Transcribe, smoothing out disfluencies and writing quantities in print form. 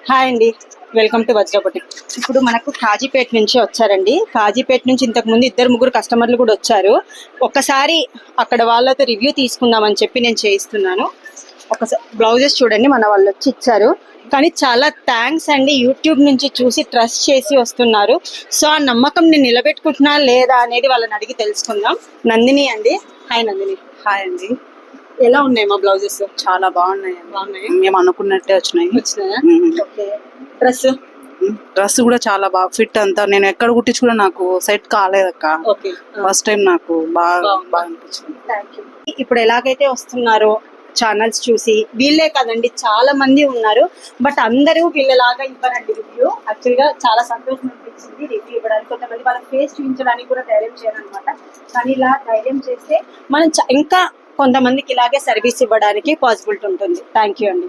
Hi అండి, welcome to వజ్రపటి. ఇప్పుడు మనకు కాజీపేట నుంచి వచ్చారండి. కాజీపేట నుంచి ఇంతకు ముందు 2-3 కస్టమర్లు కూడా వచ్చారు. ఒక్కసారి అక్కడ వాళ్ళతో రివ్యూ తీసుకుందామని చెప్పి నేను చేయిస్తున్నాను. ఒకసారి బ్లౌజెస్ చూడండి, మన వాళ్ళు వచ్చి ఇచ్చారు. కానీ చాలా థ్యాంక్స్ అండి, యూట్యూబ్ నుంచి చూసి ట్రస్ట్ చేసి వస్తున్నారు. సో ఆ నమ్మకం నేను నిలబెట్టుకుంటున్నా లేదా అనేది వాళ్ళని అడిగి తెలుసుకుందాం. నందిని అండి. హాయ్ నందిని. హాయ్ అండి. ఎలా ఉన్నాయి మా బ్లౌజెస్? చాలా బాగున్నాయి. మేము అనుకున్నట్టే వచ్చినాయా? ఓకే. డ్రెస్ కూడా చాలా బాగా ఫిట్ అంతా. నేను ఎక్కడ కుట్టించుకున్నా నాకు సెట్ కాలేదక్క. ఓకే. ఫస్ట్ టైం నాకు బాగా అనిపించింది. ఇప్పుడు ఎలాగైతే వస్తున్నారో ఛానల్స్ చూసి, వీళ్ళే కదండి చాలా మంది ఉన్నారు, బట్ అందరూ వీళ్ళలాగా ఇవ్వరండి రివ్యూ. యాక్చువల్గా చాలా సంతోషం అనిపించింది రివ్యూ ఇవ్వడానికి. కొంతమంది వాళ్ళ ఫేస్ చూపించడానికి కూడా ధైర్యం చేయాలన్నమాట. కానీ ఇలా ధైర్యం చేస్తే మనం ఇంకా కొంతమందికి ఇలాగే సర్వీస్ ఇవ్వడానికి పాసిబిలిటీ ఉంటుంది. థ్యాంక్ యూ అండి.